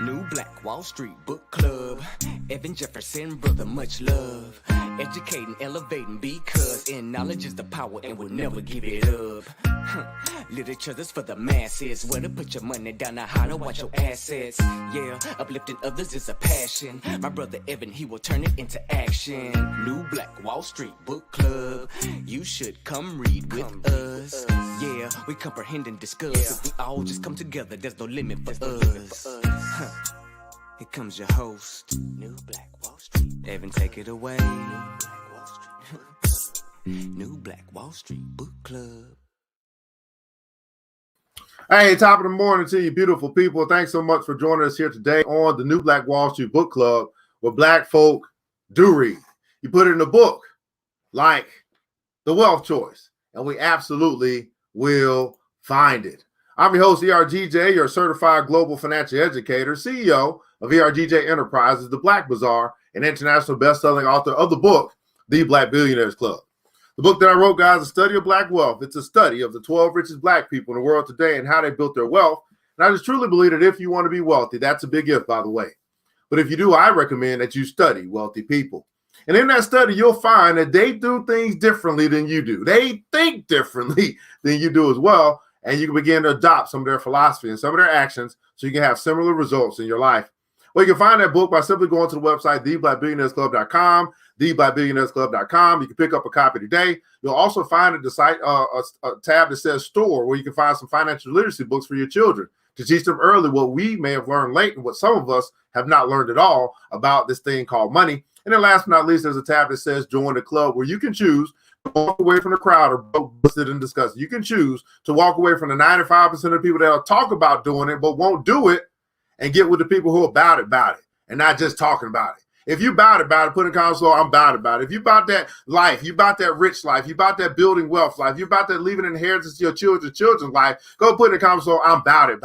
New Black Wall Street Book Club. Evan Jefferson, brother, much love. Educating, elevating, because in knowledge is the power and we'll never give it up. Literature that's for the masses. Where to put your money down, now how to watch your assets. Yeah, uplifting others is a passion. My brother Evan, he will turn it into action. New Black Wall Street Book Club. You should come read with us. Yeah, we comprehend and discuss. If we all just come together, there's no limit for us. Here comes your host, New Black Wall Street. Evan, take it away. New Black Wall Street Book Club. Hey, top of the morning to you, beautiful people. Thanks so much for joining us here today on the New Black Wall Street Book Club, where Black folk do read. You put it in a book like The Wealth Choice, and we absolutely will find it. I'm your host, ERGJ, your certified global financial educator, CEO of ERGJ Enterprises, The Black Bazaar, and international best-selling author of the book, The Black Billionaires Club. The book that I wrote, guys, is a study of Black wealth. It's a study of the 12 richest Black people in the world today and how they built their wealth. And I just truly believe that if you want to be wealthy, that's a big if, by the way. But if you do, I recommend that you study wealthy people. And in that study, you'll find that they do things differently than you do. They think differently than you do as well. And you can begin to adopt some of their philosophy and some of their actions so you can have similar results in your life. Well, you can find that book by simply going to the website, theblackbillionairesclub.com, theblackbillionairesclub.com. You can pick up a copy today. You'll also find at the site a tab that says store, where you can find some financial literacy books for your children to teach them early what we may have learned late and what some of us have not learned at all about this thing called money. And then last but not least, there's a tab that says join the club, where you can choose to walk away from the crowd or sit and discuss. You can choose to walk away from the 95% of the people that'll talk about doing it but won't do it, and get with the people who are about it, and not just talking about it. If you about it, put in console, I'm about it. If you about that life, you about that rich life, you about that building wealth life, you about that leaving an inheritance to your children's life, go put in console, I'm about it.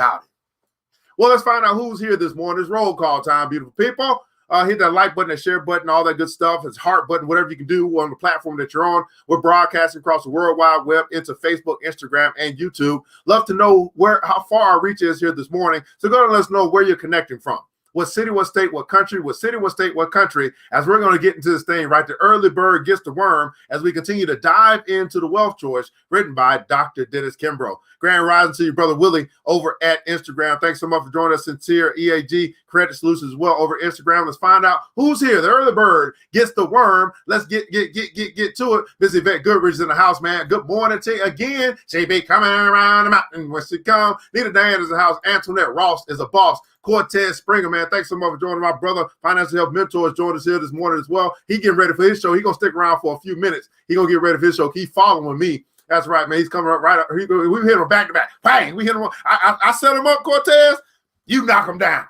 Well, let's find out who's here this morning. It's roll call time, beautiful people. Hit that like button, that share button, all that good stuff. It's heart button, whatever you can do on the platform that you're on. We're broadcasting across the World Wide Web into Facebook, Instagram, and YouTube. Love to know how far our reach is here this morning. So go and let us know where you're connecting from. What city, what state, what country, what city, what state, what country, as we're going to get into this thing, right? The early bird gets the worm, as we continue to dive into The Wealth Choice, written by Dr. Dennis Kimbro. Grand rising to your brother Willie over at Instagram. Thanks so much for joining us. Sincere EAG Credit Solutions as well over Instagram. Let's find out who's here. The early bird gets the worm. Let's get to it. Miss Yvette Goodrich is in the house, man. Good morning to you again. She be coming around the mountain when she come. Nita Diane is in the house. Antoinette Ross is a boss. Cortez Springer, man, thanks so much for joining. My brother, Financial Health Mentor, has joined us here this morning as well. He getting ready for his show. He's going to stick around for a few minutes. He's going to get ready for his show. Keep following me. That's right, man. He's coming up right up. We hit him back to back. Bang, we hit him. I set him up, Cortez. You knock him down.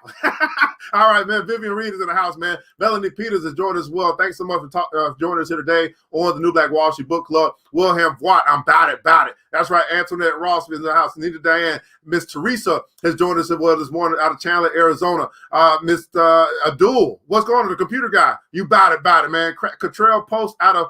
All right, man. Vivian Reed is in the house, man. Melanie Peters has joined us as well. Thanks so much for joining us here today on the New Black Wall Street Book Club. Wilhelm Voigt, I'm about it. That's right. Antoinette Ross is in the house. Anita Diane. Miss Teresa has joined us as well this morning out of Chandler, Arizona. Mr. Abdul, what's going on? The computer guy. You about it, man. Cottrell Post out of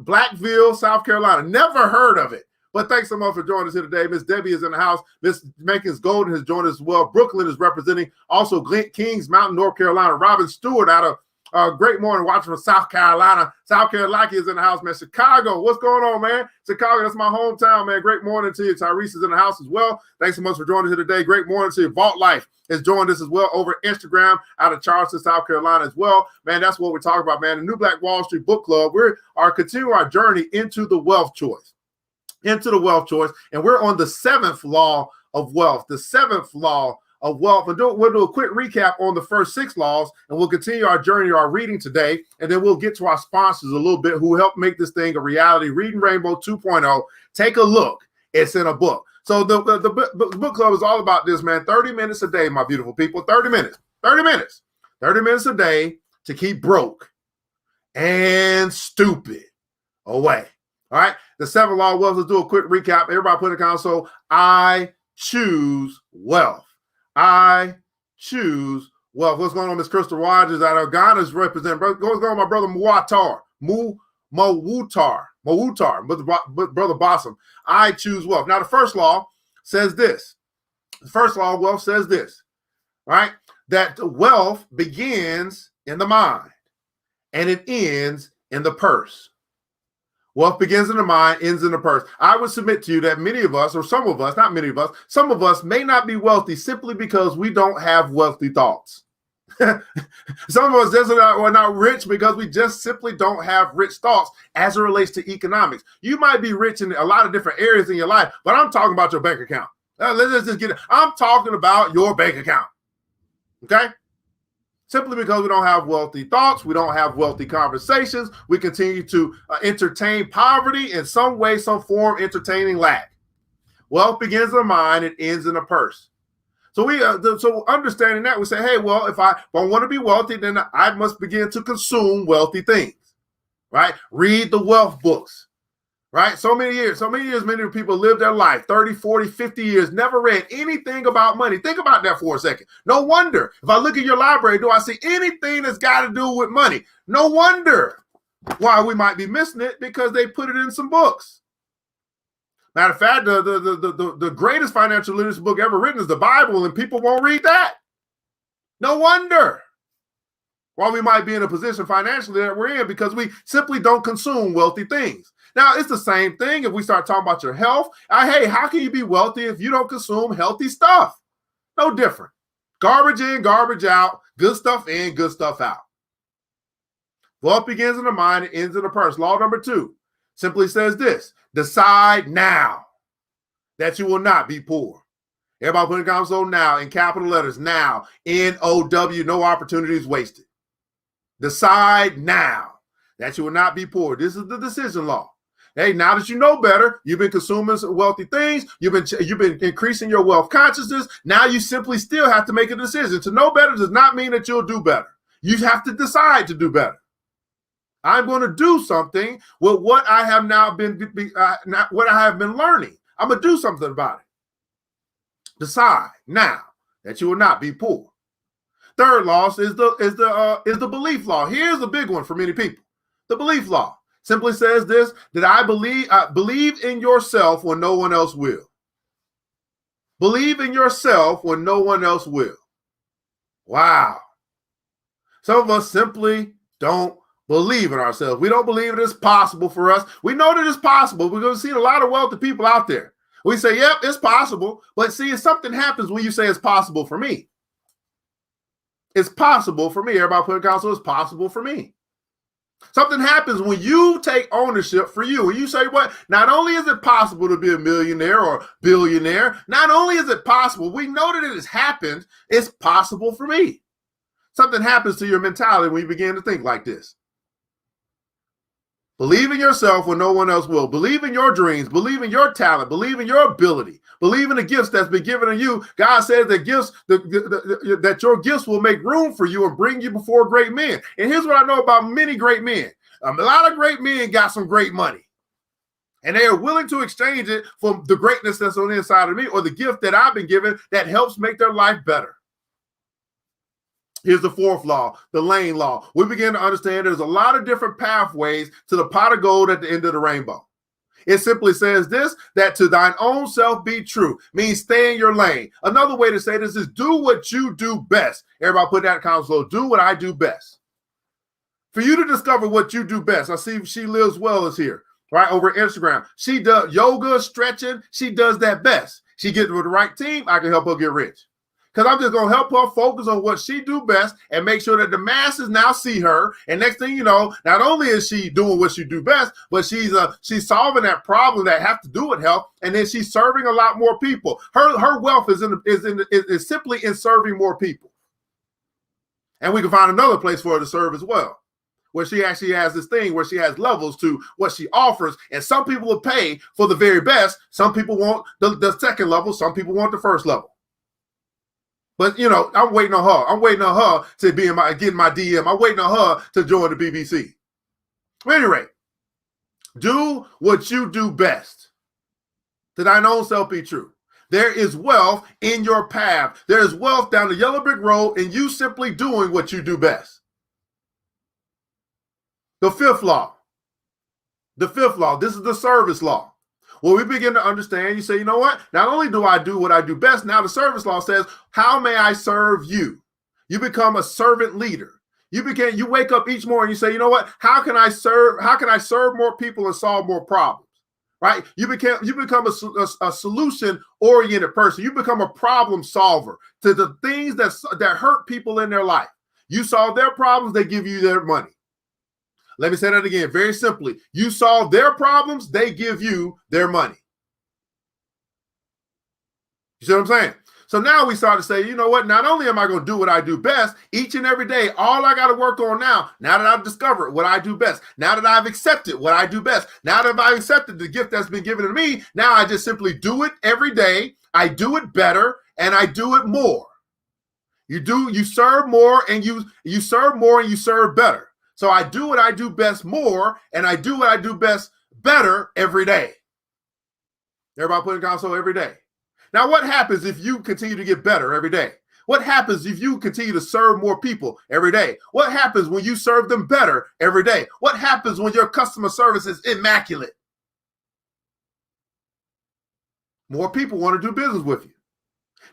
Blackville, South Carolina. Never heard of it. But thanks so much for joining us here today. Miss Debbie is in the house. Miss Makins Golden has joined us as well. Brooklyn is representing. Also, Kings Mountain, North Carolina. Robin Stewart out of Great Morning watching from South Carolina. South Carolina is in the house, man. Chicago, what's going on, man? Chicago, that's my hometown, man. Great morning to you. Tyrese is in the house as well. Thanks so much for joining us here today. Great morning to you. Vault Life has joined us as well over Instagram out of Charleston, South Carolina as well. Man, that's what we're talking about, man. The New Black Wall Street Book Club, we are continuing our journey into the wealth choice. And we're on the 7th law of wealth. The 7th law of wealth. And we'll do a quick recap on the first 6 laws, and we'll continue our journey, our reading today, and then we'll get to our sponsors a little bit who help make this thing a reality. Reading Rainbow 2.0. Take a look. It's in a book. So the book club is all about this, man. 30 minutes a day, my beautiful people. 30 minutes. 30 minutes a day to keep broke and stupid away. All right, the 7th law of wealth. Let's do a quick recap. Everybody put in the console. I choose wealth. I choose wealth. What's going on, Miss Crystal Rogers out of Ghana's representing? What's going on, my brother Mawutar? Brother Bossum. I choose wealth. Now, the first law says this. The first law of wealth says this. All right, that wealth begins in the mind and it ends in the purse. Wealth begins in the mind, ends in the purse. I would submit to you that many of us, or some of us, not many of us, some of us may not be wealthy simply because we don't have wealthy thoughts. Some of us are not rich because we just simply don't have rich thoughts as it relates to economics. You might be rich in a lot of different areas in your life, but I'm talking about your bank account. Let's just get it. I'm talking about your bank account. Okay? Simply because we don't have wealthy thoughts, we don't have wealthy conversations, we continue to entertain poverty in some way, some form, entertaining lack. Wealth begins in the mind and ends in the purse. So so understanding that, we say, hey, well, if I want to be wealthy, then I must begin to consume wealthy things, right? Read the wealth books, right? So many years, many people live their life, 30, 40, 50 years, never read anything about money. Think about that for a second. No wonder, if I look at your library, do I see anything that's got to do with money? No wonder why we might be missing it, because they put it in some books. Matter of fact, the greatest financial literacy book ever written is the Bible, and people won't read that. No wonder why we might be in a position financially that we're in, because we simply don't consume wealthy things. Now, it's the same thing if we start talking about your health. Hey, how can you be wealthy if you don't consume healthy stuff? No different. Garbage in, garbage out, good stuff in, good stuff out. Wealth begins in the mind and ends in the purse. Law number 2 simply says this: decide now that you will not be poor. Everybody put in console now in capital letters, now, N-O-W, no opportunities wasted. Decide now that you will not be poor. This is the decision law. Hey, now that you know better, you've been consuming wealthy things, you've been increasing your wealth consciousness. Now you simply still have to make a decision. To know better does not mean that you'll do better. You have to decide to do better. I'm going to do something with what I have now what I have been learning. I'm going to do something about it. Decide now that you will not be poor. Third law is the belief law. Here's a big one for many people. The belief law simply says this: that I believe in yourself when no one else will. Believe in yourself when no one else will. Wow. Some of us simply don't believe in ourselves. We don't believe it is possible for us. We know that it's possible. We're going to see a lot of wealthy people out there. We say, yep, it's possible. But see, if something happens when you say it's possible for me. It's possible for me. Everybody put in console, it's possible for me. Something happens when you take ownership for you. When you say, what? Not only is it possible to be a millionaire or billionaire, not only is it possible, we know that it has happened, it's possible for me. Something happens to your mentality when you begin to think like this. Believe in yourself when no one else will. Believe in your dreams. Believe in your talent. Believe in your ability. Believe in the gifts that's been given to you. God says that that your gifts will make room for you and bring you before great men. And here's what I know about many great men. A lot of great men got some great money. And they are willing to exchange it for the greatness that's on the inside of me, or the gift that I've been given that helps make their life better. Here's the fourth law, the lane law. We begin to understand there's a lot of different pathways to the pot of gold at the end of the rainbow. It simply says this: that to thine own self be true, means stay in your lane. Another way to say this is do what you do best. Everybody put that in console. Do what I do best. For you to discover what you do best, I see She Lives Well is here, right, over Instagram. She does yoga, stretching. She does that best. She gets with the right team, I can help her get rich. Because I'm just going to help her focus on what she do best and make sure that the masses now see her. And next thing you know, not only is she doing what she do best, but she's solving that problem that has to do with health. And then she's serving a lot more people. Her wealth is simply in serving more people. And we can find another place for her to serve as well, where she actually has this thing where she has levels to what she offers. And some people will pay for the very best. Some people want the second level. Some people want the first level. But, you know, I'm waiting on her. I'm waiting on her to be get in my DM. I'm waiting on her to join the BBC. At any rate, do what you do best. To thine own self be true. There is wealth in your path. There is wealth down the yellow brick road, and you simply doing what you do best. The fifth law. The fifth law. This is the service law. Well, we begin to understand, you say, you know what? Not only do I do what I do best, now the service law says, how may I serve you? You become a servant leader. You wake up each morning, you say, you know what? How can I serve more people and solve more problems? Right? You become a solution-oriented person. You become a problem solver to the things that hurt people in their life. You solve their problems, they give you their money. Let me say that again, very simply. You solve their problems, they give you their money. You see what I'm saying? So now we start to say, you know what? Not only am I going to do what I do best each and every day, all I got to work on now that I've discovered what I do best, now that I've accepted what I do best, now that I've accepted the gift that's been given to me, now I just simply do it every day. I do it better and I do it more. You serve more and you serve more and you serve better. So I do what I do best more and I do what I do best better every day. Everybody put in console every day. Now, what happens if you continue to get better every day? What happens if you continue to serve more people every day? What happens when you serve them better every day? What happens when your customer service is immaculate? More people want to do business with you.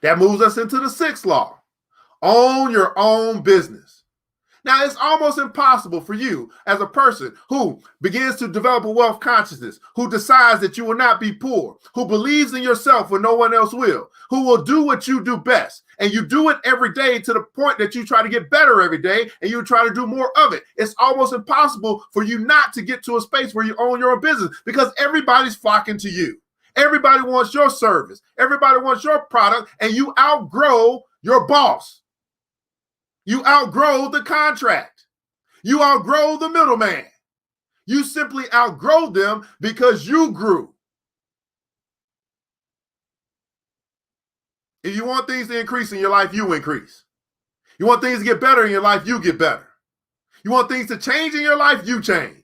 That moves us into the sixth law. Own your own business. Now, it's almost impossible for you as a person who begins to develop a wealth consciousness, who decides that you will not be poor, who believes in yourself when no one else will, who will do what you do best, and you do it every day to the point that you try to get better every day and you try to do more of it. It's almost impossible for you not to get to a space where you own your own business because everybody's flocking to you. Everybody wants your service. Everybody wants your product, and you outgrow your boss. You outgrow the contract. You outgrow the middleman. You simply outgrow them because you grew. If you want things to increase in your life, you increase. You want things to get better in your life, you get better. You want things to change in your life, you change.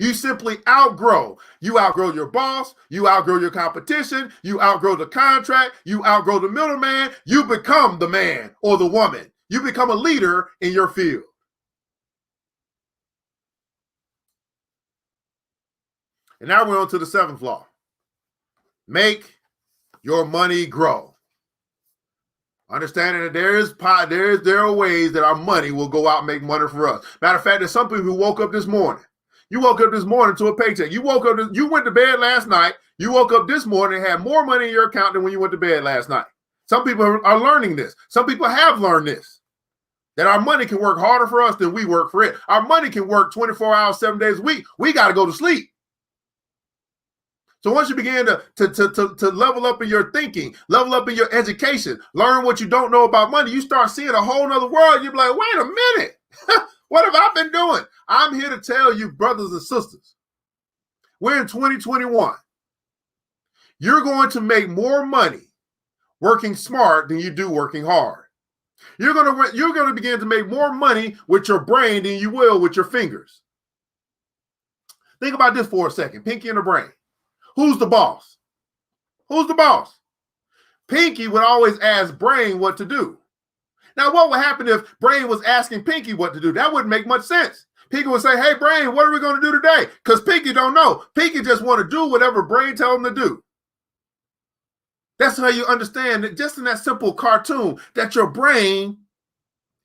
You simply outgrow. You outgrow your boss. You outgrow your competition. You outgrow the contract. You outgrow the middleman. You become the man or the woman. You become a leader in your field. And now we're on to the seventh law. Make your money grow. Understanding that there are ways that our money will go out and make money for us. Matter of fact, there's some people who woke up this morning. You woke up this morning to a paycheck. You went to bed last night. You woke up this morning and had more money in your account than when you went to bed last night. Some people are learning this. Some people have learned this, that our money can work harder for us than we work for it. Our money can work 24 hours, 7 days a week. We got to go to sleep. So once you begin to level up in your thinking, level up in your education, learn what you don't know about money, you start seeing a whole nother world. You're like, wait a minute. What have I been doing? I'm here to tell you, brothers and sisters, we're in 2021. You're going to make more money working smart than you do working hard. You're going to begin to make more money with your brain than you will with your fingers. Think about this for a second. Pinky and the brain. Who's the boss? Who's the boss? Pinky would always ask Brain what to do. Now, what would happen if Brain was asking Pinky what to do? That wouldn't make much sense. Pinky would say, hey, Brain, what are we going to do today? Because Pinky don't know. Pinky just want to do whatever Brain tells him to do. That's how you understand that just in that simple cartoon, that your brain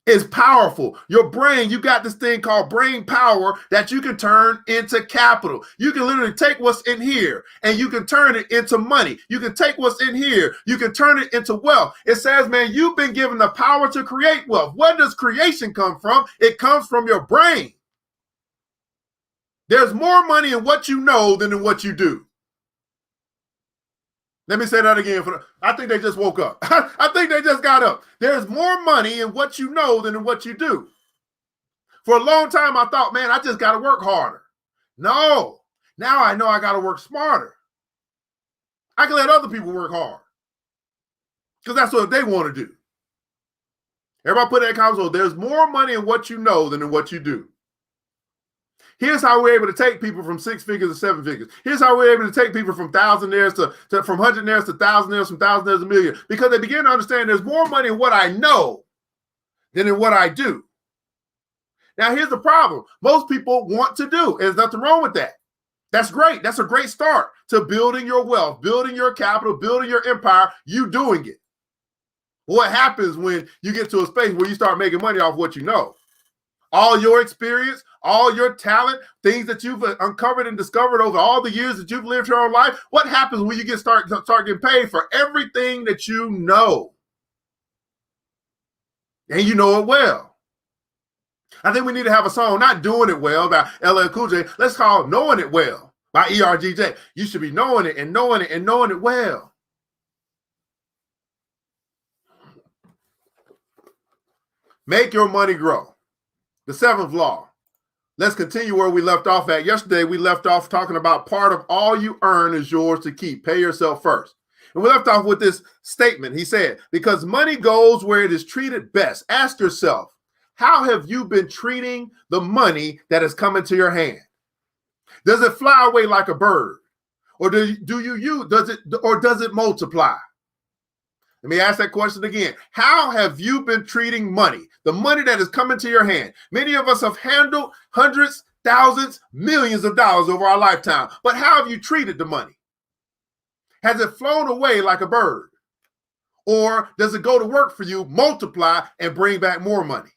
is powerful. Your brain, you got this thing called brain power that you can turn into capital. You can literally take what's in here and you can turn it into money. You can take what's in here. You can turn it into wealth. It says, man, you've been given the power to create wealth. Where does creation come from? It comes from your brain. There's more money in what you know than in what you do. Let me say that again. I think they just woke up. I think they just got up. There's more money in what you know than in what you do. For a long time, I thought, man, I just got to work harder. No. Now I know I got to work smarter. I can let other people work hard because that's what they want to do. Everybody put that in comments. There's more money in what you know than in what you do. Here's how we're able to take people from 6 figures to 7 figures. Here's how we're able to take people from thousandaires from hundredaires to thousandaires, from thousandaires to million. Because they begin to understand there's more money in what I know than in what I do. Now, here's the problem. Most people want to do. There's nothing wrong with that. That's great. That's a great start to building your wealth, building your capital, building your empire, you doing it. What happens when you get to a space where you start making money off what you know? All your experience, all your talent, things that you've uncovered and discovered over all the years that you've lived your own life. What happens when you start getting paid for everything that you know? And you know it well. I think we need to have a song, not Doing It Well by LL Cool J. Let's call Knowing It Well by ERGJ. You should be knowing it and knowing it and knowing it well. Make your money grow. The seventh law. Let's continue where we left off at. Yesterday, we left off talking about part of all you earn is yours to keep. Pay yourself first. And we left off with this statement. He said, because money goes where it is treated best. Ask yourself, how have you been treating the money that has come into your hand? Does it fly away like a bird? Or does it multiply? Let me ask that question again. How have you been treating money? The money that is coming to your hand. Many of us have handled hundreds, thousands, millions of dollars over our lifetime. But how have you treated the money? Has it flown away like a bird? Or does it go to work for you, multiply, and bring back more money?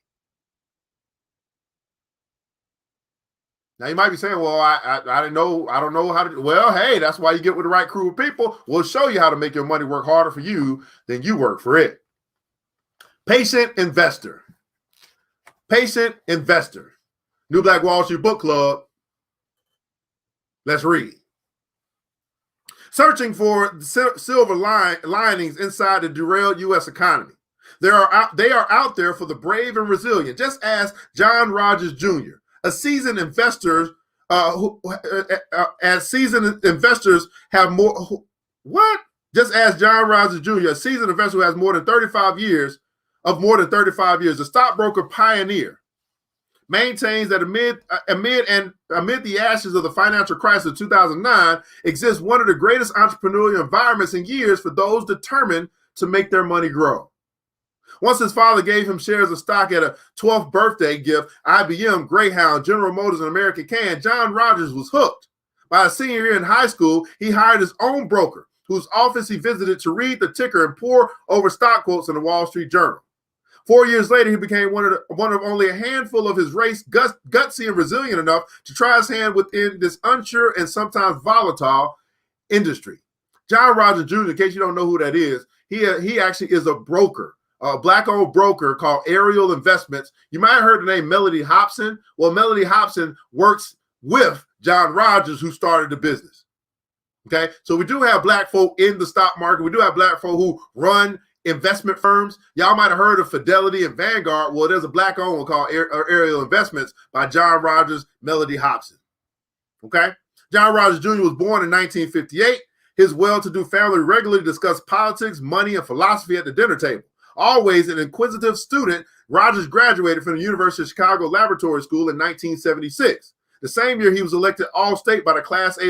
Now you might be saying, well, I don't know how to. Well, hey, that's why you get with the right crew of people. We'll show you how to make your money work harder for you than you work for it. Patient investor. Patient investor. New Black Wall Street Book Club. Let's read. Searching for silver linings inside the derailed U.S. economy. They are out there for the brave and resilient, just as John Rogers Jr., a seasoned investor, as seasoned investors have more. What? Just as John Rogers Jr., a seasoned investor who has more than 35 years, a stockbroker pioneer, maintains that amid the ashes of the financial crisis of 2009 exists one of the greatest entrepreneurial environments in years for those determined to make their money grow. Once his father gave him shares of stock at a 12th birthday gift, IBM, Greyhound, General Motors, and American Can, John Rogers was hooked. By his senior year in high school, he hired his own broker, whose office he visited to read the ticker and pore over stock quotes in the Wall Street Journal. 4 years later, he became one of only a handful of his race, gutsy and resilient enough to try his hand within this unsure and sometimes volatile industry. John Rogers Jr., in case you don't know who that is, he actually is a broker. A black-owned broker called Ariel Investments. You might have heard the name Melody Hobson. Well, Melody Hobson works with John Rogers, who started the business. Okay, so we do have black folk in the stock market. We do have black folk who run investment firms. Y'all might have heard of Fidelity and Vanguard. Well, there's a black-owned one called Ariel Investments by John Rogers, Melody Hobson. Okay, John Rogers Jr. was born in 1958. His well-to-do family regularly discussed politics, money, and philosophy at the dinner table. Always an inquisitive student, Rogers graduated from the University of Chicago Laboratory School in 1976. The same year, he was elected All-State by the Class A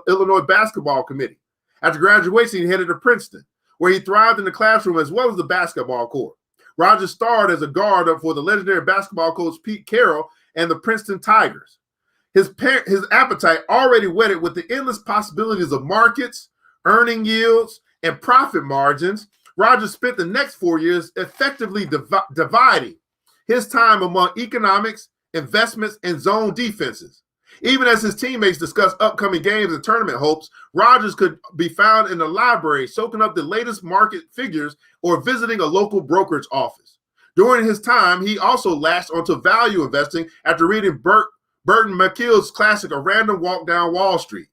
Illinois Basketball Committee. After graduation, he headed to Princeton, where he thrived in the classroom as well as the basketball court. Rogers starred as a guard for the legendary basketball coach Pete Carroll and the Princeton Tigers. His appetite, already whetted with the endless possibilities of markets, earning yields, and profit margins, Rogers spent the next 4 years effectively dividing his time among economics, investments, and zone defenses. Even as his teammates discussed upcoming games and tournament hopes, Rogers could be found in the library soaking up the latest market figures or visiting a local brokerage office. During his time, he also latched onto value investing after reading Burton McKill's classic A Random Walk Down Wall Street.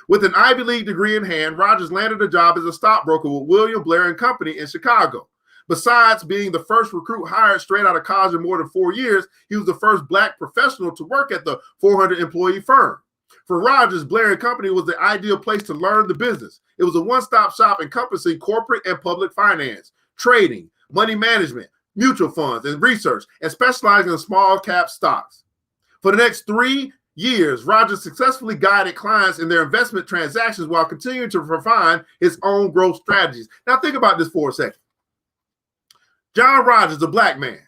With an Ivy League degree in hand, Rogers landed a job as a stockbroker with William Blair and Company in Chicago. Besides being the first recruit hired straight out of college in more than 4 years, he was the first black professional to work at the 400-employee firm. For Rogers, Blair and Company was the ideal place to learn the business. It was a one-stop shop encompassing corporate and public finance, trading, money management, mutual funds, and research, and specializing in small cap stocks. For the next 3 years, Rogers successfully guided clients in their investment transactions while continuing to refine his own growth strategies. Now think about this for a second. John Rogers, the black man,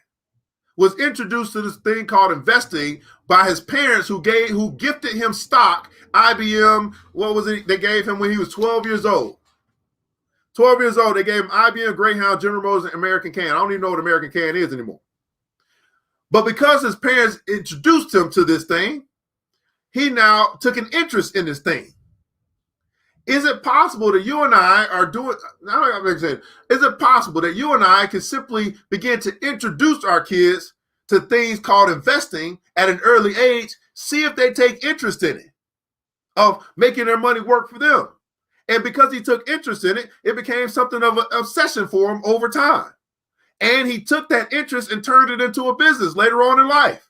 was introduced to this thing called investing by his parents who gifted him stock, IBM, what was it they gave him when he was 12 years old? 12 years old, they gave him IBM, Greyhound, General Motors, and American Can. I don't even know what American Can is anymore. But because his parents introduced him to this thing, he now took an interest in this thing. Is it possible that you and I are doing, is it possible that you and I can simply begin to introduce our kids to things called investing at an early age, see if they take interest in it, of making their money work for them? And because he took interest in it, it became something of an obsession for him over time. And he took that interest and turned it into a business later on in life.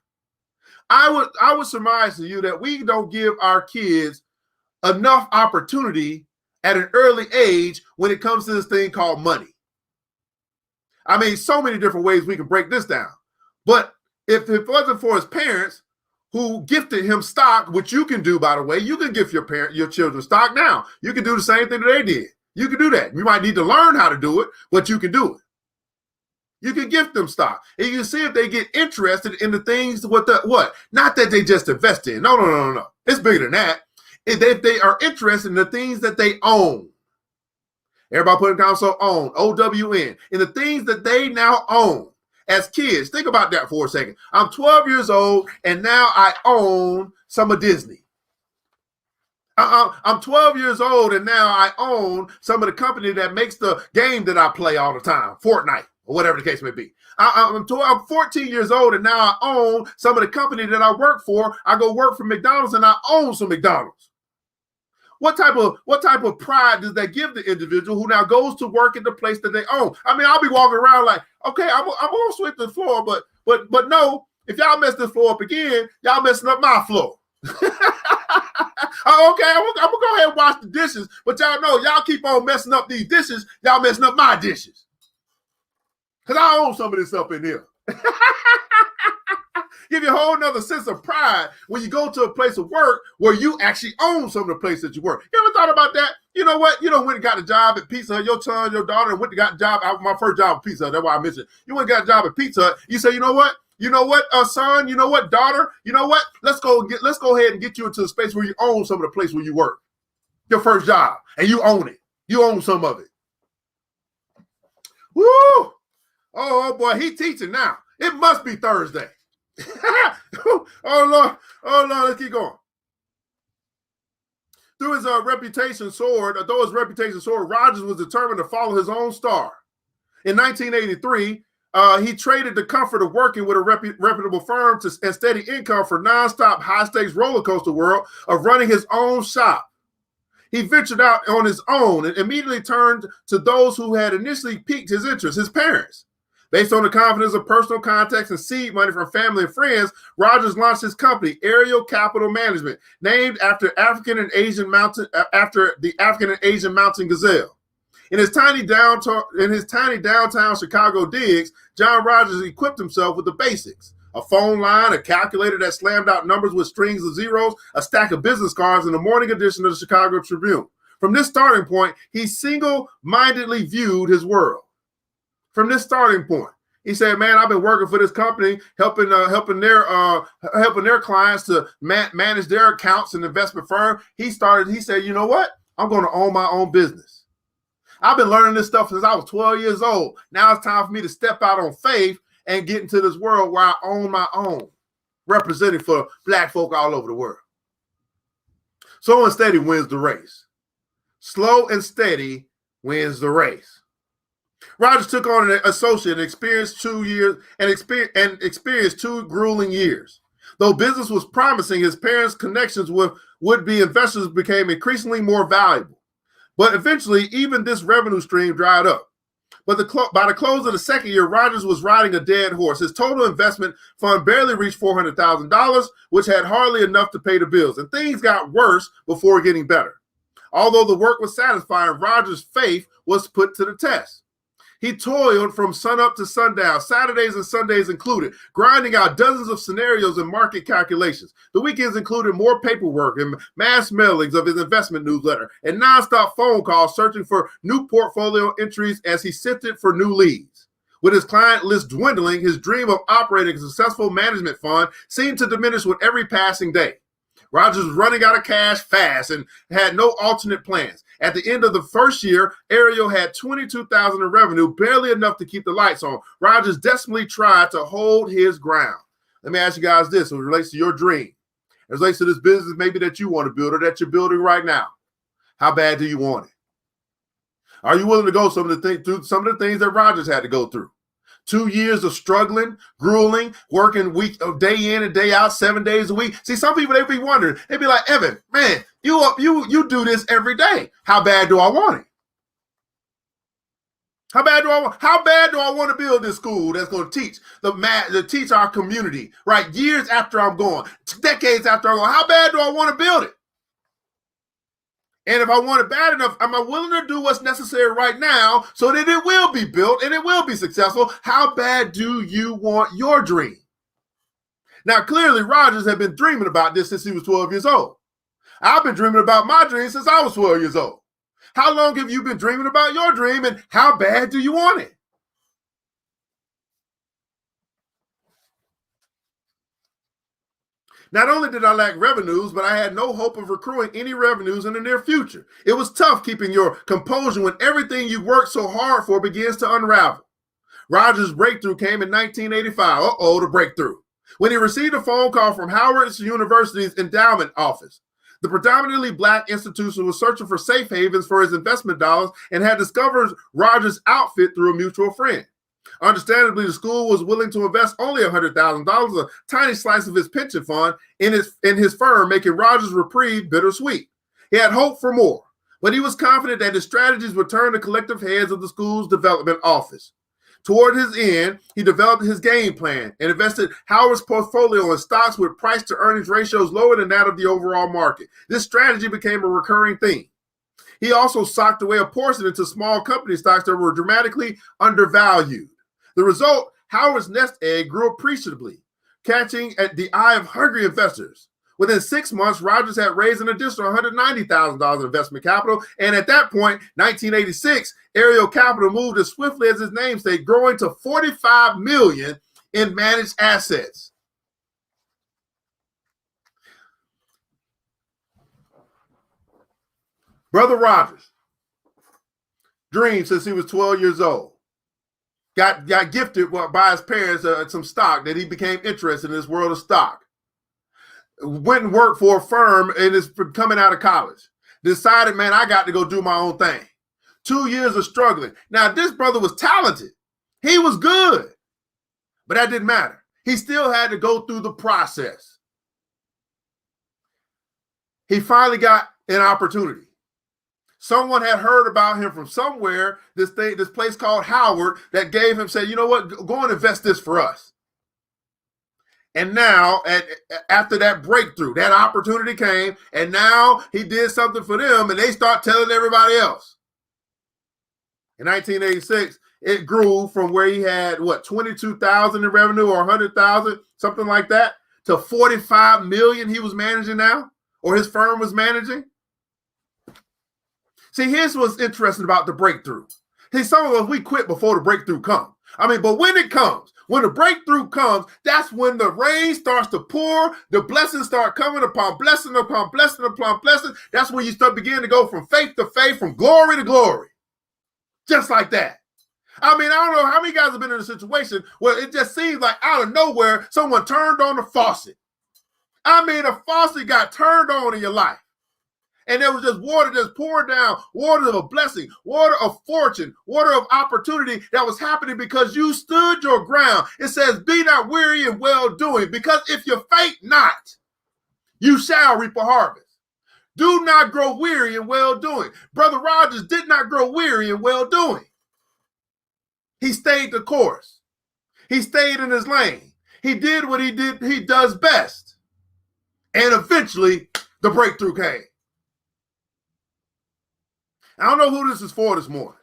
I would surmise to you that we don't give our kids enough opportunity at an early age when it comes to this thing called money. I mean, so many different ways we can break this down. But if it wasn't for his parents who gifted him stock, which you can do, by the way, you can gift your children stock now. You can do the same thing that they did. You can do that. You might need to learn how to do it, but you can do it. You can gift them stock, and you can see if they get interested in the things what. Not that they just invest in. No. It's bigger than that. If they are interested in the things that they own. Everybody put in console own, O-W-N, in the things that they now own as kids. Think about that for a second. I'm 12 years old, and now I own some of Disney. I'm 12 years old, and now I own some of the company that makes the game that I play all the time, Fortnite, or whatever the case may be. I'm 14 years old, and now I own some of the company that I work for. I go work for McDonald's, and I own some McDonald's. What type of pride does that give the individual who now goes to work at the place that they own? I mean, I'll be walking around like, okay, I'm gonna sweep the floor, but no, if y'all mess this floor up again, y'all messing up my floor. Okay, I'm gonna go ahead and wash the dishes, but y'all know y'all keep on messing up these dishes, y'all messing up my dishes. Because I own some of this up in here. Give you a whole nother sense of pride when you go to a place of work where you actually own some of the place that you work. You ever thought about that? You know what? You know, went and got a job at Pizza Hut, your son, your daughter, went and got a job. My first job at Pizza Hut, that's why I mentioned it. You went and got a job at Pizza Hut. You say, you know what, son, you know what, daughter, you know what? Let's go ahead and get you into a space where you own some of the place where you work. Your first job, and you own it. You own some of it. Woo! Oh boy, he teaching now. It must be Thursday. Oh Lord, let's keep going. Though his reputation soared, Rogers was determined to follow his own star. In 1983, he traded the comfort of working with a reputable firm and steady income for nonstop high-stakes roller coaster world of running his own shop. He ventured out on his own and immediately turned to those who had initially piqued his interest, his parents. Based on the confidence of personal contacts and seed money from family and friends, Rogers launched his company, Aerial Capital Management, named after the African and Asian mountain gazelle. In his tiny downtown Chicago digs, John Rogers equipped himself with the basics: a phone line, a calculator that slammed out numbers with strings of zeros, a stack of business cards, and the morning edition of the Chicago Tribune. From this starting point, he single-mindedly viewed his world. From this starting point, he said, "Man, I've been working for this company, helping their clients to manage their accounts and investment firm." He said, "You know what? I'm going to own my own business. I've been learning this stuff since I was 12 years old. Now it's time for me to step out on faith and get into this world where I own my own, representing for Black folk all over the world." Slow and steady wins the race. Slow and steady wins the race. Rogers took on an associate and experienced 2 grueling years. Though business was promising, his parents' connections with would-be investors became increasingly more valuable. But eventually, even this revenue stream dried up. But by the close of the second year, Rogers was riding a dead horse. His total investment fund barely reached $400,000, which had hardly enough to pay the bills. And things got worse before getting better. Although the work was satisfying, Rogers' faith was put to the test. He toiled from sunup to sundown, Saturdays and Sundays included, grinding out dozens of scenarios and market calculations. The weekends included more paperwork and mass mailings of his investment newsletter and nonstop phone calls searching for new portfolio entries as he sifted for new leads. With his client list dwindling, his dream of operating a successful management fund seemed to diminish with every passing day. Rogers was running out of cash fast and had no alternate plans. At the end of the first year, Ariel had $22,000 in revenue, barely enough to keep the lights on. Rogers desperately tried to hold his ground. Let me ask you guys this, as it relates to your dream. As it relates to this business maybe that you want to build or that you're building right now. How bad do you want it? Are you willing to go through some of the things that Rogers had to go through? 2 years of struggling, grueling, working day in and day out, 7 days a week. See, some people, they be wondering, they be like, Evan, man, you do this every day. How bad do I want it? How bad do I want to build this school that's going to teach teach our community, right? Years after I'm gone, decades after I'm gone. How bad do I want to build it? And if I want it bad enough, am I willing to do what's necessary right now so that it will be built and it will be successful? How bad do you want your dream? Now, clearly, Rogers had been dreaming about this since he was 12 years old. I've been dreaming about my dream since I was 12 years old. How long have you been dreaming about your dream, and how bad do you want it? Not only did I lack revenues, but I had no hope of accruing any revenues in the near future. It was tough keeping your composure when everything you worked so hard for begins to unravel. Rogers' breakthrough came in 1985. The breakthrough. When he received a phone call from Howard University's endowment office. The predominantly black institution was searching for safe havens for his investment dollars and had discovered Rogers' outfit through a mutual friend. Understandably, the school was willing to invest only $100,000, a tiny slice of his pension fund, in his firm, making Rogers' reprieve bittersweet. He had hope for more, but he was confident that his strategies would turn the collective heads of the school's development office. Toward his end, he developed his game plan and invested Howard's portfolio in stocks with price-to-earnings ratios lower than that of the overall market. This strategy became a recurring theme. He also socked away a portion into small company stocks that were dramatically undervalued. The result, Howard's nest egg grew appreciably, catching at the eye of hungry investors. Within 6 months, Rogers had raised an additional $190,000 in investment capital, and at that point, 1986, Ariel Capital moved as swiftly as his namesake, growing to $45 million in managed assets. Brother Rogers dreamed since he was 12 years old. Got gifted by his parents some stock that he became interested in this world of stock. Went and worked for a firm and is coming out of college. Decided, man, I got to go do my own thing. 2 years of struggling. Now, this brother was talented. He was good. But that didn't matter. He still had to go through the process. He finally got an opportunity. Someone had heard about him from somewhere, this place called Howard, that gave him, said, you know what, go and invest this for us. And now, after that breakthrough, that opportunity came, and now he did something for them, and they start telling everybody else. In 1986, it grew from where he had, $22,000 in revenue or $100,000, something like that, to $45 million he was managing now, or his firm was managing. See, here's what's interesting about the breakthrough. See, some of us, we quit before the breakthrough comes. But when it comes, when the breakthrough comes, that's when the rain starts to pour, the blessings start coming upon blessing upon blessing upon blessing. That's when you start beginning to go from faith to faith, from glory to glory. Just like that. I don't know how many guys have been in a situation where it just seems like out of nowhere, someone turned on the faucet. The faucet got turned on in your life. And there was just water just poured down, water of a blessing, water of fortune, water of opportunity that was happening because you stood your ground. It says, be not weary in well-doing, because if you faint not, you shall reap a harvest. Do not grow weary in well-doing. Brother Rogers did not grow weary in well-doing. He stayed the course. He stayed in his lane. He did what he does best. And eventually, the breakthrough came. I don't know who this is for this morning.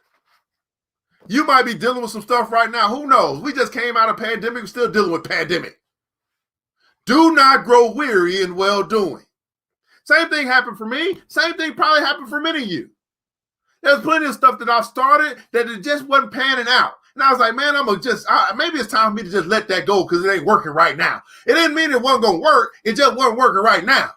You might be dealing with some stuff right now. Who knows? We just came out of pandemic. We're still dealing with pandemic. Do not grow weary in well-doing. Same thing happened for me. Same thing probably happened for many of you. There's plenty of stuff that I started that it just wasn't panning out. And I was like, man, maybe it's time for me to just let that go because it ain't working right now. It didn't mean it wasn't going to work. It just wasn't working right now.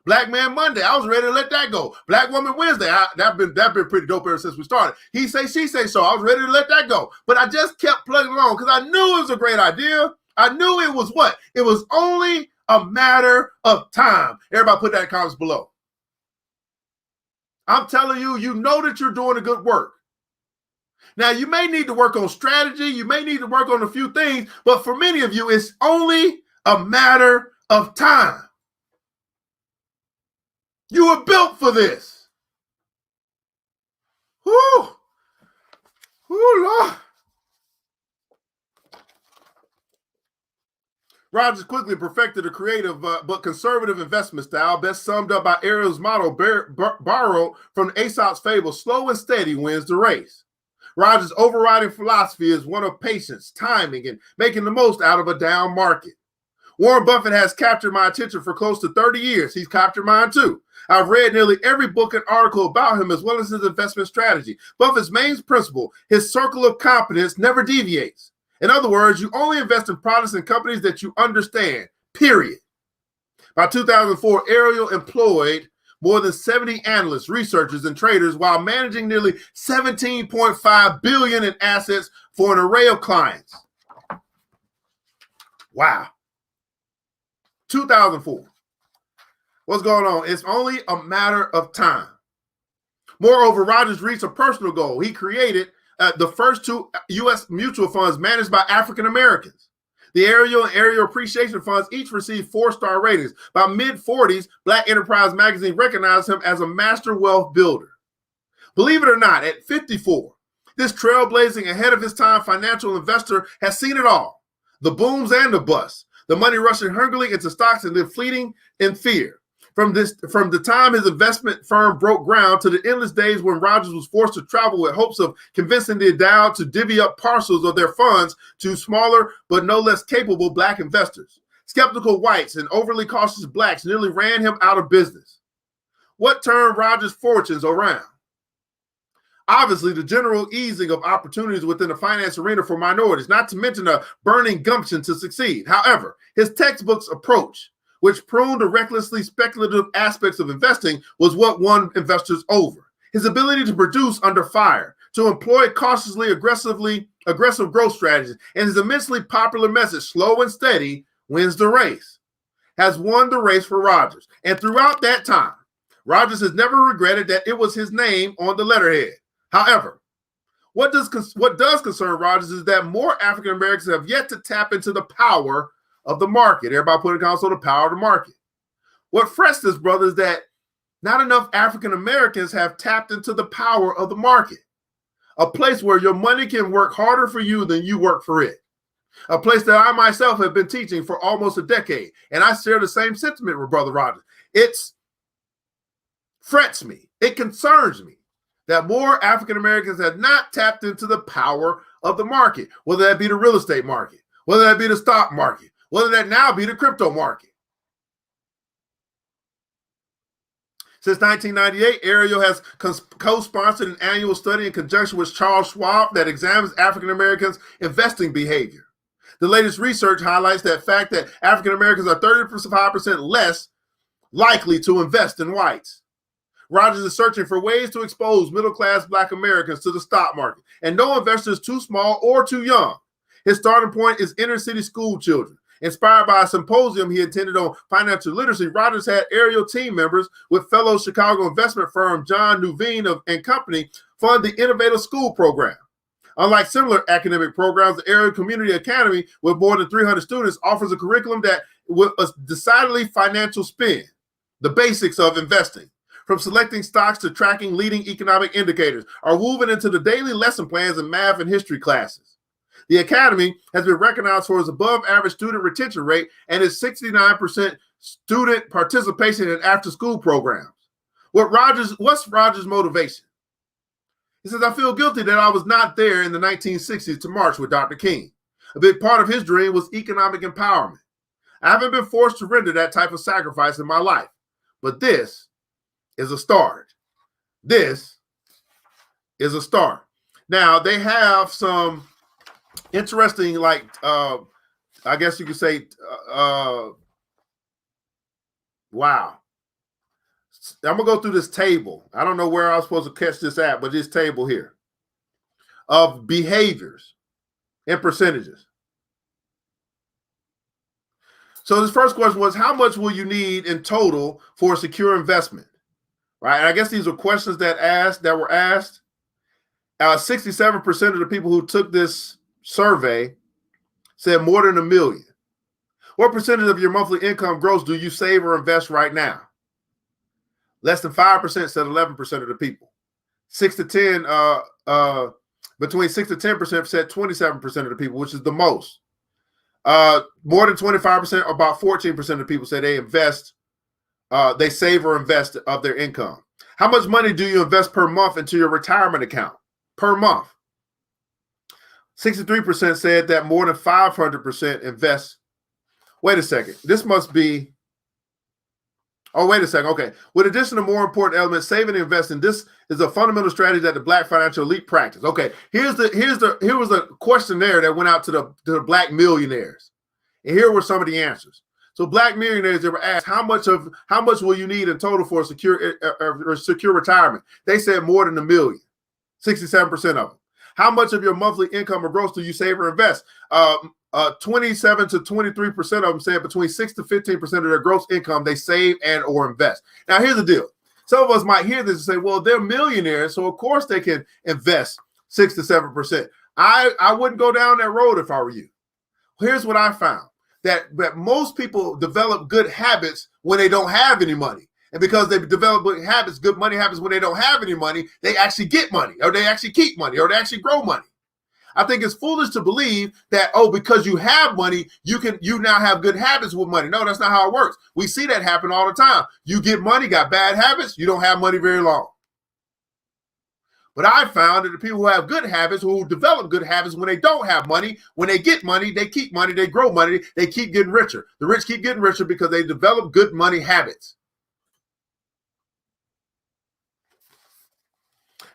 Black Man Monday, I was ready to let that go. Black Woman Wednesday, that been pretty dope ever since we started. He Say, She Say So, I was ready to let that go. But I just kept plugging along because I knew it was a great idea. I knew it was what? It was only a matter of time. Everybody put that in comments below. I'm telling you, you know that you're doing a good work. Now, you may need to work on strategy. You may need to work on a few things. But for many of you, it's only a matter of time. You were built for this. Whoo! Whoo, Lord. Rogers quickly perfected a creative but conservative investment style, best summed up by Ariel's motto borrowed from Aesop's fable, slow and steady wins the race. Rogers' overriding philosophy is one of patience, timing, and making the most out of a down market. Warren Buffett has captured my attention for close to 30 years. He's captured mine too. I've read nearly every book and article about him as well as his investment strategy. Buffett's main principle, his circle of competence, never deviates. In other words, you only invest in products and companies that you understand, period. By 2004, Ariel employed more than 70 analysts, researchers, and traders while managing nearly $17.5 billion in assets for an array of clients. Wow. 2004. What's going on? It's only a matter of time. Moreover, Rogers reached a personal goal. He created the first two U.S. mutual funds managed by African Americans. The Ariel and Ariel Appreciation Funds each received 4-star ratings. By mid-40s, Black Enterprise magazine recognized him as a master wealth builder. Believe it or not, at 54, this trailblazing, ahead of his time financial investor has seen it all. The booms and the busts. The money rushing hungrily into stocks and then fleeting in fear. From the time his investment firm broke ground to the endless days when Rogers was forced to travel with hopes of convincing the endowed to divvy up parcels of their funds to smaller but no less capable Black investors. Skeptical whites and overly cautious Blacks nearly ran him out of business. What turned Rogers' fortunes around? Obviously, the general easing of opportunities within the finance arena for minorities, not to mention a burning gumption to succeed. However, his textbook's approach, which pruned the recklessly speculative aspects of investing, was what won investors over. His ability to produce under fire, to employ cautiously aggressive growth strategies, and his immensely popular message, slow and steady wins the race, has won the race for Rogers. And throughout that time, Rogers has never regretted that it was his name on the letterhead. However, what does concern Rogers is that more African Americans have yet to tap into the power of the market. Everybody put in console the power of the market. What frets this, brother, is that not enough African Americans have tapped into the power of the market. A place where your money can work harder for you than you work for it. A place that I myself have been teaching for almost a decade. And I share the same sentiment with Brother Rogers. It frets me. It concerns me that more African Americans have not tapped into the power of the market, whether that be the real estate market, whether that be the stock market, whether that now be the crypto market. Since 1998, Ariel has co-sponsored an annual study in conjunction with Charles Schwab that examines African Americans' investing behavior. The latest research highlights that fact that African Americans are 35% less likely to invest than whites. Rogers is searching for ways to expose middle-class Black Americans to the stock market, and no investor is too small or too young. His starting point is inner-city school children. Inspired by a symposium he attended on financial literacy, Rogers had Ariel team members with fellow Chicago investment firm John Nuveen and Company fund the Innovative School Program. Unlike similar academic programs, the Ariel Community Academy, with more than 300 students, offers a curriculum that with a decidedly financial spin, the basics of investing. From selecting stocks to tracking leading economic indicators, are woven into the daily lesson plans in math and history classes. The Academy has been recognized for its above-average student retention rate and its 69% student participation in after-school programs. What's Rogers' motivation? He says, I feel guilty that I was not there in the 1960s to march with Dr. King. A big part of his dream was economic empowerment. I haven't been forced to render that type of sacrifice in my life, but this is a start. This is a start. Now, they have some interesting, I guess you could say, wow. I'm going to go through this table. I don't know where I was supposed to catch this at, but this table here of behaviors and percentages. So this first question was, how much will you need in total for a secure investment? Right? And I guess these are questions that were asked. 67% of the people who took this survey said more than $1 million. What percentage of your monthly income gross do you save or invest right now? Less than 5% said 11% of the people. 6 to 10, between 6 to 10% said 27% of the people, which is the most. More than 25%, about 14% of the people say they invest, they save or invest of their income. How much money do you invest per month into your retirement account? Per month. 63% said that more than 500% invest. Wait a second. This must be. Oh, wait a second. Okay. With addition to more important elements, saving and investing, this is a fundamental strategy that the Black financial elite practice. Okay. Here was a questionnaire that went out to the Black millionaires, and here were some of the answers. So Black millionaires, they were asked how much will you need in total for a secure retirement? They said more than $1 million. 67% of them. How much of your monthly income or gross do you save or invest? 27 to 23% of them said between 6 to 15% of their gross income they save and or invest. Now, here's the deal. Some of us might hear this and say, well, they're millionaires, so of course they can invest 6 to 7%. I wouldn't go down that road if I were you. Here's what I found, that most people develop good habits when they don't have any money. And because they develop good money habits when they don't have any money, they actually get money, or they actually keep money, or they actually grow money. I think it's foolish to believe that, because you have money, you now have good habits with money. No, that's not how it works. We see that happen all the time. You get money, got bad habits, you don't have money very long. But I found that the people who have good habits, who develop good habits when they don't have money, when they get money, they keep money, they grow money, they keep getting richer. The rich keep getting richer because they develop good money habits.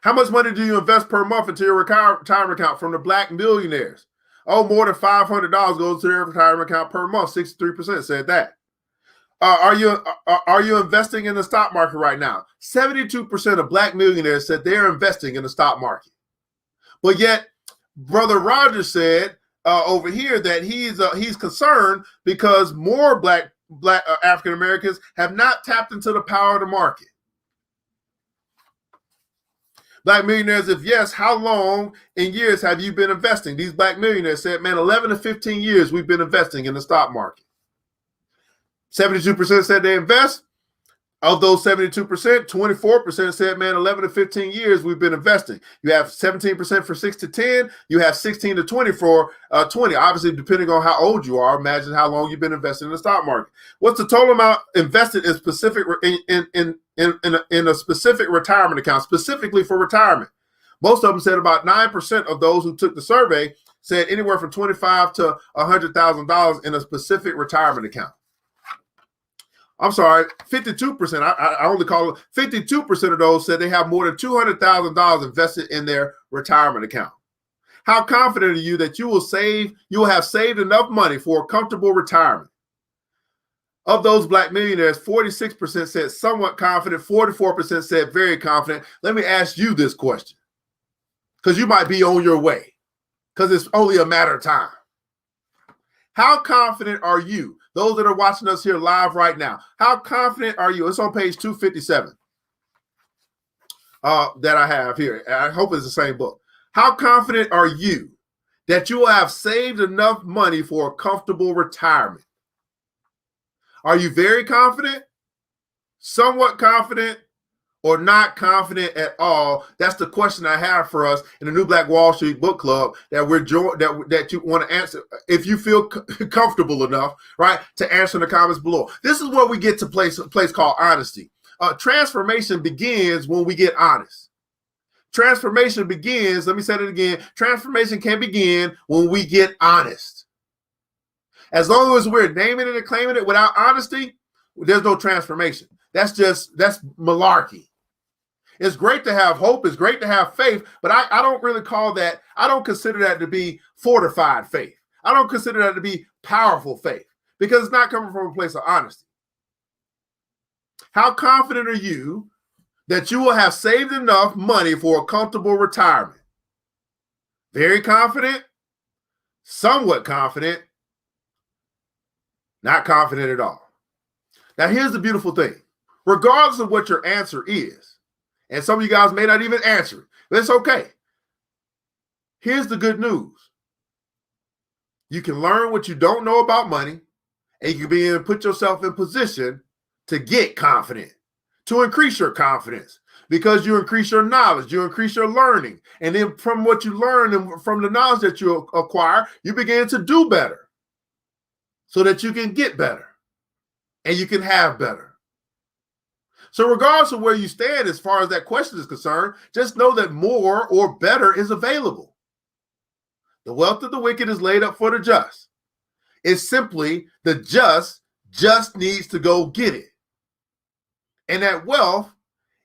How much money do you invest per month into your retirement account from the Black millionaires? More than $500 goes to their retirement account per month. 63% said that. Are you investing in the stock market right now? 72% of Black millionaires said they're investing in the stock market. But yet, Brother Rogers said over here that he's concerned because more Black African Americans have not tapped into the power of the market. Black millionaires, if yes, how long in years have you been investing? These Black millionaires said, man, 11 to 15 years we've been investing in the stock market. 72% said they invest. Of those 72%, 24% said, man, 11 to 15 years we've been investing. You have 17% for 6 to 10. You have 16 to 20 for 20. Obviously, depending on how old you are, imagine how long you've been investing in the stock market. What's the total amount invested in specific in a specific retirement account, specifically for retirement? Most of them said about 9% of those who took the survey said anywhere from $25,000 to $100,000 in a specific retirement account. I'm sorry, 52%. I only call it 52% of those said they have more than $200,000 invested in their retirement account. How confident are you that you will have saved enough money for a comfortable retirement? Of those Black millionaires, 46% said somewhat confident, 44% said very confident. Let me ask you this question, because you might be on your way, because it's only a matter of time. How confident are you? Those that are watching us here live right now, how confident are you? It's on page 257 that I have here. I hope it's the same book. How confident are you that you will have saved enough money for a comfortable retirement? Are you very confident, somewhat confident, or not confident at all? That's the question I have for us in the New Black Wall Street Book Club that that you want to answer. If you feel comfortable enough, right, to answer in the comments below. This is where we get to a place called honesty. Transformation begins when we get honest. Transformation begins, let me say it again, transformation can begin when we get honest. As long as we're naming it and claiming it without honesty, there's no transformation. That's malarkey. It's great to have hope. It's great to have faith, but I don't really call that, I don't consider that to be fortified faith. I don't consider that to be powerful faith because it's not coming from a place of honesty. How confident are you that you will have saved enough money for a comfortable retirement? Very confident, somewhat confident, not confident at all. Now, here's the beautiful thing. Regardless of what your answer is, and some of you guys may not even answer it, but it's okay. Here's the good news. You can learn what you don't know about money, and you can be able to put yourself in position to get confident, to increase your confidence, because you increase your knowledge, you increase your learning. And then from what you learn and from the knowledge that you acquire, you begin to do better so that you can get better and you can have better. So regardless of where you stand as far as that question is concerned, just know that more or better is available. The wealth of the wicked is laid up for the just. It's simply the just needs to go get it. And that wealth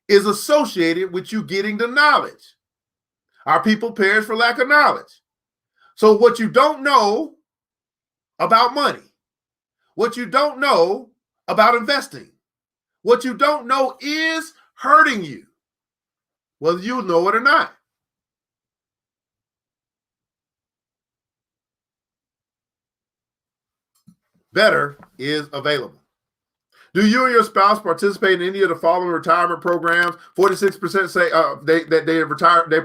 is associated with you getting the knowledge. Our people perish for lack of knowledge. So what you don't know about money, what you don't know about investing, what you don't know is hurting you, whether you know it or not. Better is available. Do you and your spouse participate in any of the following retirement programs? 46% say they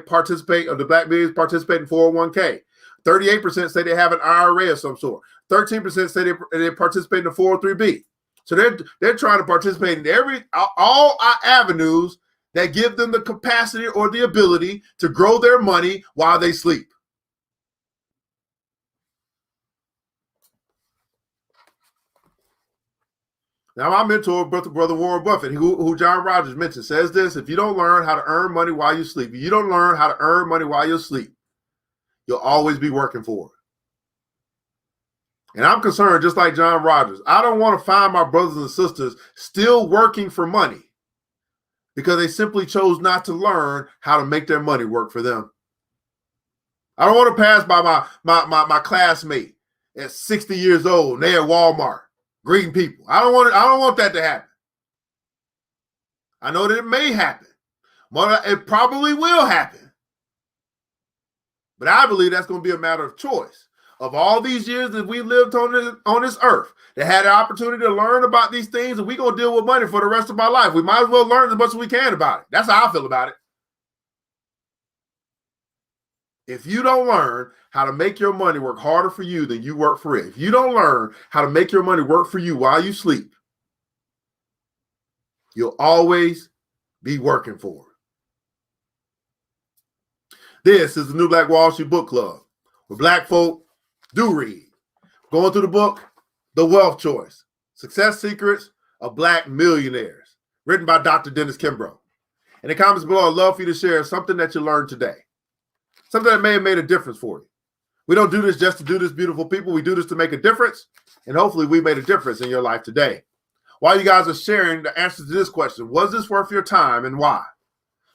participate, or the Black millions participate in 401k. 38% say they have an IRA of some sort. 13% say they participate in the 403b. So they're trying to participate in all avenues that give them the capacity or the ability to grow their money while they sleep. Now, my mentor, Brother Warren Buffett, who John Rogers mentioned, says this: if you don't learn how to earn money while you sleep, if you don't learn how to earn money while you sleep, you'll always be working for it. And I'm concerned, just like John Rogers, I don't want to find my brothers and sisters still working for money because they simply chose not to learn how to make their money work for them. I don't want to pass by my classmate at 60 years old, and they're at Walmart greeting people. I don't want that to happen. I know that it may happen. It probably will happen. But I believe that's going to be a matter of choice. Of all these years that we lived on this earth, that had the opportunity to learn about these things, and we're going to deal with money for the rest of our life. We might as well learn as much as we can about it. That's how I feel about it. If you don't learn how to make your money work harder for you than you work for it, if you don't learn how to make your money work for you while you sleep, you'll always be working for it. This is the New Black Wall Street Book Club, where Black folk do read. Going through the book, The Wealth Choice, Success Secrets of Black Millionaires, written by Dr. Dennis Kimbro. In the comments below, I'd love for you to share something that you learned today. Something that may have made a difference for you. We don't do this just to do this, beautiful people. We do this to make a difference, and hopefully we made a difference in your life today. While you guys are sharing the answers to this question, was this worth your time and why?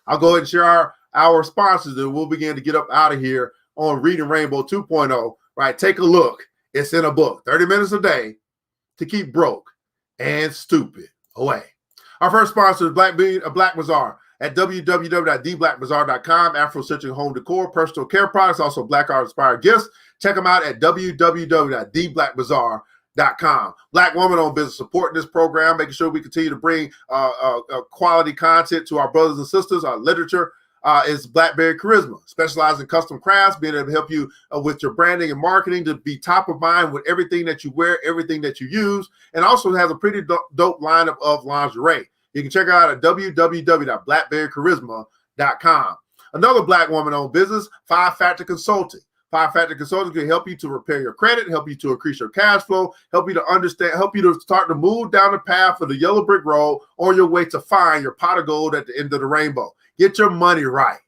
I'll go ahead and share our sponsors, and we'll begin to get up out of here on Reading Rainbow 2.0. Right, take a look. It's in a book. 30 minutes a day to keep broke and stupid away. Our first sponsor is Black Bazaar at www.theblackbazaar.com. Afro-centric home decor, personal care products, also Black art-inspired gifts. Check them out at www.theblackbazaar.com. Black woman-owned business supporting this program, making sure we continue to bring quality content to our brothers and sisters. Our literature is Blackberry Charisma, specializing in custom crafts, being able to help you with your branding and marketing to be top of mind with everything that you wear, everything that you use, and also has a pretty dope lineup of lingerie. You can check it out at www.blackberrycharisma.com. Another Black woman-owned business, 5 Factor Consulting. 5 Factor Consulting can help you to repair your credit, help you to increase your cash flow, help you to understand, help you to start to move down the path of the yellow brick road on your way to find your pot of gold at the end of the rainbow. Get your money right.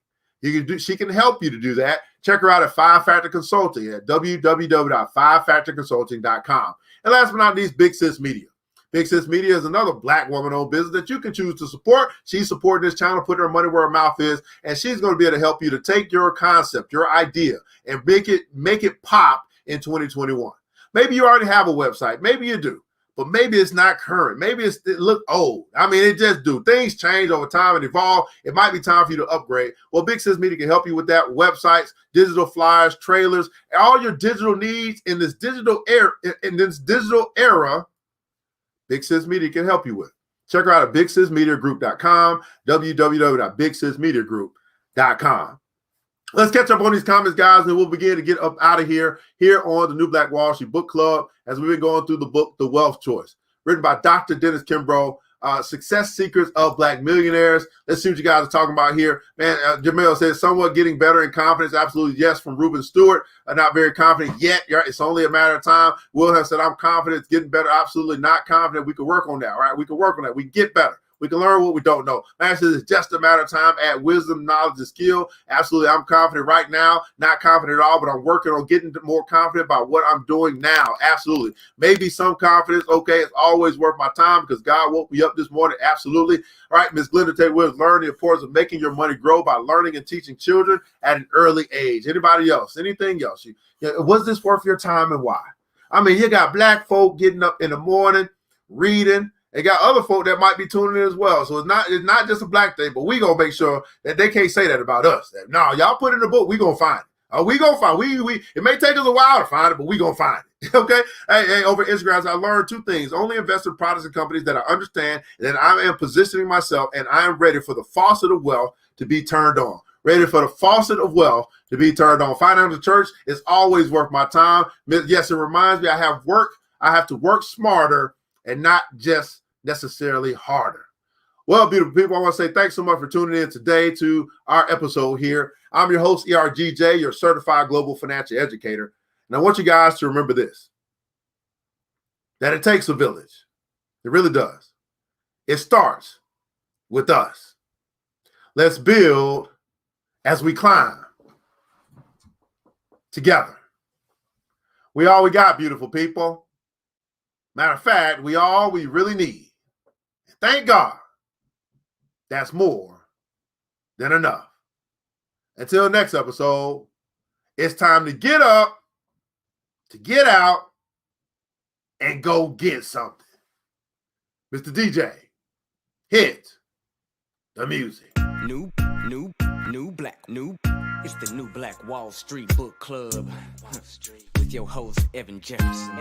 She can help you to do that. Check her out at 5 Factor Consulting at www.5factorconsulting.com. And last but not least, Big Sis Media. Big Sis Media is another Black woman-owned business that you can choose to support. She's supporting this channel, putting her money where her mouth is, and she's going to be able to help you to take your concept, your idea, and make it pop in 2021. Maybe you already have a website. Maybe you do. but maybe it's not current. Maybe it look old. I mean, it just do. Things change over time and evolve. It might be time for you to upgrade. Well, Big Sis Media can help you with that. Websites, digital flyers, trailers, all your digital needs in this digital era. Big Sis Media can help you with. Check her out at bigsismediagroup.com, www.bigsismediagroup.com. Let's catch up on these comments, guys, and we'll begin to get up out of here on the New Black Wall Street Book Club as we've been going through the book, The Wealth Choice, written by Dr. Dennis Kimbro, Success Secrets of Black Millionaires. Let's see what you guys are talking about here. Man, Jamil says, somewhat getting better in confidence. Absolutely, yes, from Ruben Stewart. Not very confident yet. It's only a matter of time. Will have said, I'm confident. It's getting better. Absolutely not confident. We can work on that, right? We can work on that. We can get better. We can learn what we don't know. Actually, it's just a matter of time. Add wisdom, knowledge, and skill. Absolutely, I'm confident right now. Not confident at all, but I'm working on getting more confident about what I'm doing now. Absolutely. Maybe some confidence. Okay, it's always worth my time because God woke me up this morning. Absolutely. All right, Ms. Glenda Taylor, learn the importance of making your money grow by learning and teaching children at an early age. Anybody else? Anything else? Was this worth your time and why? I mean, you got black folk getting up in the morning, reading. They got other folk that might be tuning in as well. So it's not just a black thing, but we gonna make sure that they can't say that about us. That, no, y'all put it in the book, we gonna find it. We gonna find it. It may take us a while to find it, but we gonna find it. Okay. Hey, over Instagram, I learned two things. Only invest in products and companies that I understand, and that I am positioning myself, and I am ready for the faucet of wealth to be turned on. Ready for the faucet of wealth to be turned on. Financial Church is always worth my time. Yes, it reminds me I have to work smarter and not just necessarily harder. Well, beautiful people, I want to say thanks so much for tuning in today to our episode here. I'm your host, ERGJ, your certified global financial educator. And I want you guys to remember this, that it takes a village. It really does. It starts with us. Let's build as we climb together. We all we got, beautiful people. Matter of fact, we all we really need. Thank God, that's more than enough. Until next episode, it's time to get up, to get out, and go get something. Mr. DJ, hit the music. It's the New Black Wall Street Book Club. With your host, Evan Jefferson.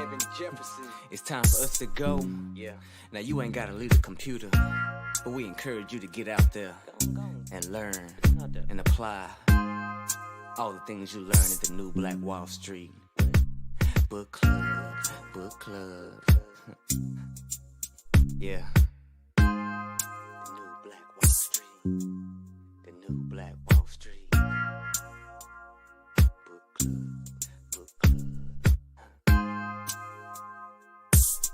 It's time for us to go. Yeah. Now, you ain't got to leave the computer, but we encourage you to get out there and learn and apply all the things you learn at the New Black Wall Street Book Club. Yeah. The New Black Wall Street.